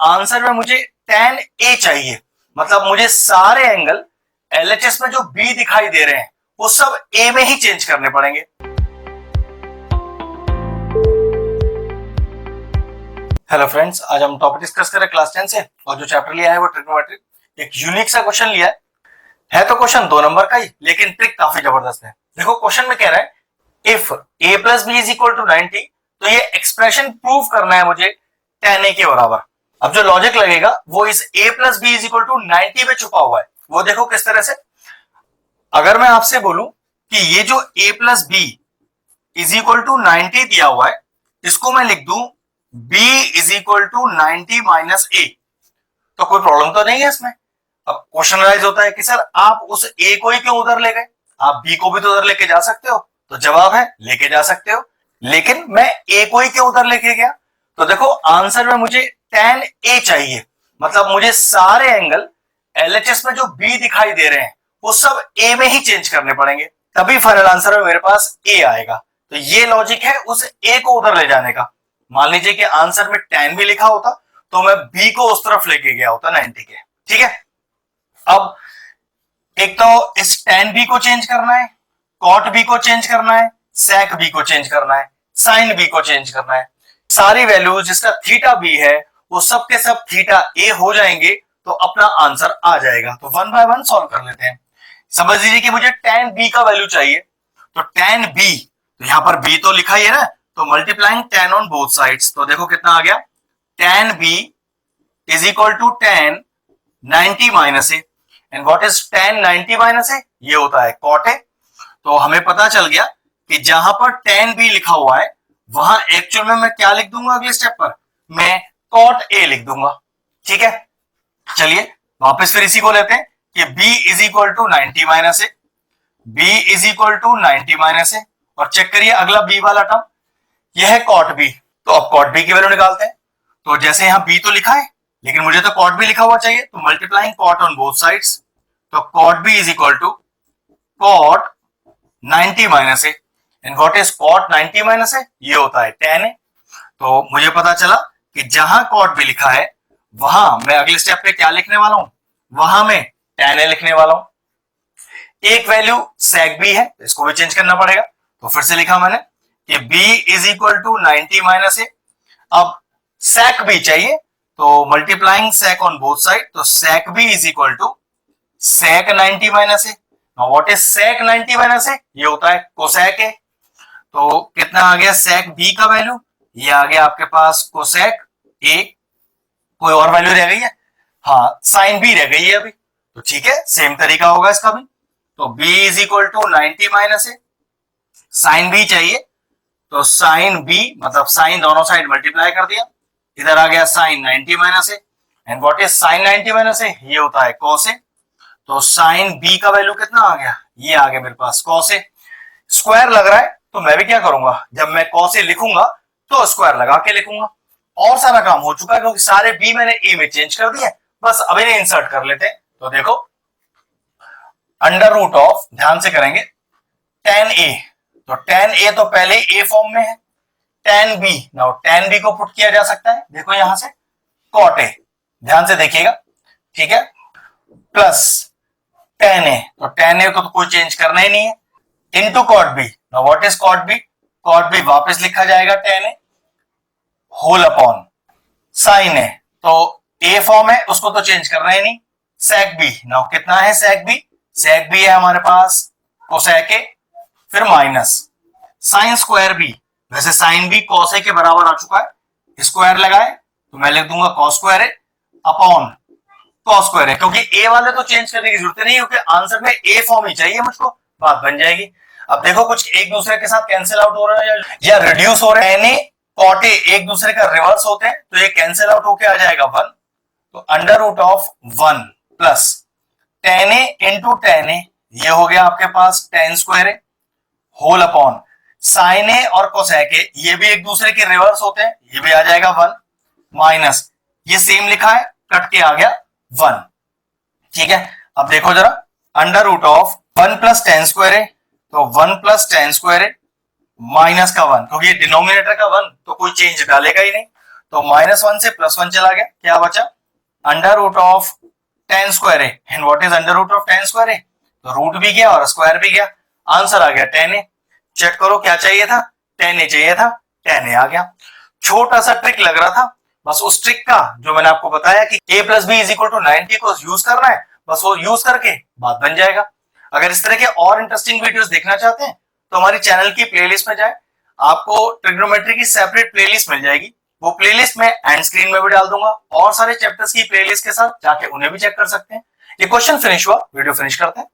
Answer में मुझे tan A चाहिए, मतलब मुझे सारे एंगल LHS में जो B दिखाई दे रहे हैं वो सब A में ही चेंज करने पड़ेंगे। हेलो फ्रेंड्स, आज हम टॉपिक डिस्कस करें क्लास 10 से, और जो चैप्टर लिया है वो ट्रिग्नोमेट्री। एक यूनिक सा क्वेश्चन लिया है तो क्वेश्चन 2 नंबर का ही, लेकिन ट्रिक काफी जबरदस्त है। देखो क्वेश्चन में कह रहा है if a plus B is equal to 90, तो ये एक्सप्रेशन प्रूव करना है मुझे tan a के बराबर। अब जो लॉजिक लगेगा वो इस a plus B is equal to 90 में छुपा हुआ है। वो देखो किस तरह से, अगर मैं आपसे बोलूं कि ये जो a plus B is equal to 90 दिया हुआ है, इसको मैं लिख दूं b is equal to 90 minus a, तो कोई प्रॉब्लम तो नहीं है इसमें। अब क्वेश्चन राइज होता है कि सर आप उस a को ही क्यों उधर ले गए, आप b को भी तो उधर लेके जा सकते हो। तो जवाब है लेके जा सकते हो, लेकिन मैं a को ही क्यों उधर लेके गया। तो देखो आंसर में मुझे tan a चाहिए, मतलब मुझे सारे एंगल LHS में जो b दिखाई दे रहे हैं वो सब a में ही चेंज करने पड़ेंगे, तभी फाइनल आंसर में मेरे पास a आएगा। तो ये लॉजिक है उस a को उधर ले जाने का। मान लीजिए कि आंसर में tan भी लिखा होता तो मैं b को उस तरफ लेके गया होता 90 के, ठीक है। अब एक तो इस tan b को चेंज करना है, cot b को चेंज करना है, sec b को चेंज करना है, sin b को चेंज करना है। सारी वैल्यूज जिसका थीटा b है वो सब के सब थीटा a हो जाएंगे, तो अपना आंसर आ जाएगा। तो 1 बाय 1 सॉल्व कर लेते हैं। समझ लीजिए कि मुझे tan b का वैल्यू चाहिए, तो tan b, तो यहां पर b तो लिखा ही है ना, तो multiplying tan on both sides, तो देखो कितना आ गया, tan b is equal to tan 90 minus A, and what is tan 90 minus A, ये होता है cot a। तो हमें पता चल गया कि जहां पर tan b लिखा हुआ है वहां एक्चुअल में मैं क्या लिख दूंगा, अगले स्टेप पर मैं cot a लिख दूंगा, ठीक है। चलिए वापस फिर इसी को लेते हैं कि b is equal to 90 minus A, b is equal to 90 minus A, और चेक करिए अगला b वाला टर्म, यह है cot b। तो अब cot b की वैल्यू निकालते हैं। तो जैसे यहां b तो लिखा है, लेकिन मुझे तो cot b लिखा हुआ चाहिए, तो multiplying cot on both sides, तो cot b is equal to cot 90 minus A, and what is cot 90 minus A, ये होता है tan a। तो मुझे पता चला कि जहां cot b लिखा है वहां मैं अगले स्टेप पे क्या लिखने वाला हूं, वहां मैं tan a लिखने वाला हूं। एक वैल्यू sec b है, इसको भी चेंज करना पड़ेगा, तो फिर से लिखा मैंने कि b is equal to 90 minus A. अब sec b चाहिए, तो multiplying sec on both side, तो sec b is equal to sec 90 minus A. Now what is sec 90 minus A, ये होता है cosec a। तो कितना आ गया sec b का वैल्यू, ये आ गया आपके पास cosec a। कोई और वैल्यू रह गई है, हाँ sin b रह गई है अभी, तो ठीक है सेम तरीका होगा इसका भी। तो b is equal to 90 minus A, sin b चाहिए, तो sin b मतलब sin दोनों साइड मल्टीप्लाई कर दिया, इधर आ गया sin 90 minus A, and what is sin 90 minus A, ये होता है cos a। तो sin b का वैल्यू कितना आ गया, ये आ गया मेरे पास cos a। स्क्वायर लग रहा है तो मैं भी क्या करूंगा, जब मैं cos a लिखूंगा तो स्क्वायर लगा के लिखूंगा। और सारा काम हो चुका है, क्योंकि सारे b मैंने a में चेंज कर दिए, बस अब इन्हें इंसर्ट कर लेते हैं। तो देखो अंडर रूट ऑफ, ध्यान से करेंगे, tan a, तो tan a तो पहले a फॉर्म में है, tan b, now tan b को पुट किया जा सकता है, देखो यहां से cot a, ध्यान से देखिएगा, ठीक है, प्लस tan a, तो tan a को तो कोई चेंज करना ही नहीं है, into cot b। Now what is cot b, cot b वापस लिखा जाएगा tan a whole upon sin a, तो a फॉर्म है उसको तो चेंज करना ही नहीं, sec b, नाउ कितना है sec b, sec b है हमारे पास cosec a, फिर माइनस sin स्क्वायर b, वैसे sin b cos a के बराबर आ चुका है, स्क्वायर लगाए तो मैं लिख दूंगा cos square a upon cos square a, क्योंकि a वाले तो चेंज करने की जरूरत नहीं, क्योंकि आंसर में a फॉर्म ही चाहिए मुझको, बात बन जाएगी। अब देखो कुछ एक दूसरे के साथ कैंसिल आउट हो रहा है या रिड्यूस हो रहे हैं, cot a एक दूसरे का रिवर्स होते हैं, तो ये कैंसिल आउट होके आ जाएगा 1, तो under root of 1 plus tan a into tan a, ये हो गया आपके पास tan square a whole upon sin a और cosec a, ये भी एक दूसरे के रिवर्स होते हैं, ये भी आ जाएगा 1 माइनस ये सेम लिखा है कट के आ गया 1, ठीक है। अब देखो जरा under root of 1 plus tan square a, तो 1 plus tan square a minus का 1, क्योंकि ये डिनोमिनेटर का 1 तो कोई चेंज डालेगा ही नहीं, तो -1 से +1 चला गया, क्या बचा under root of ten square A. And what is under root of ten square A? तो रूट भी गया और स्क्वायर भी गया, आंसर आ गया 10a। चेक करो क्या चाहिए था, 10a चाहिए था, 10a आ गया। छोटा सा ट्रिक लग रहा था, बस उस ट्रिक का जो मैंने आपको बताया कि a + b = 90 को यूज करना है, बस वो यूज करके बात बन जाएगा। अगर इस तरह के और इंटरेस्टिंग वीडियोस देखना चाहते हैं तो हमारी चैनल की प्लेलिस्ट में जाए, आपको ट्रिग्नोमेट्री की सेपरेट प्लेलिस्ट मिल जाएगी। वो प्लेलिस्ट मैं एंड स्क्रीन में भी डाल दूंगा, और सारे चैप्टर्स की प्लेलिस्ट के साथ जाके उन्हें भी चेक कर सकते हैं। ये क्वेश्चन फिनिश हुआ, वीडियो फिनिश करते हैं।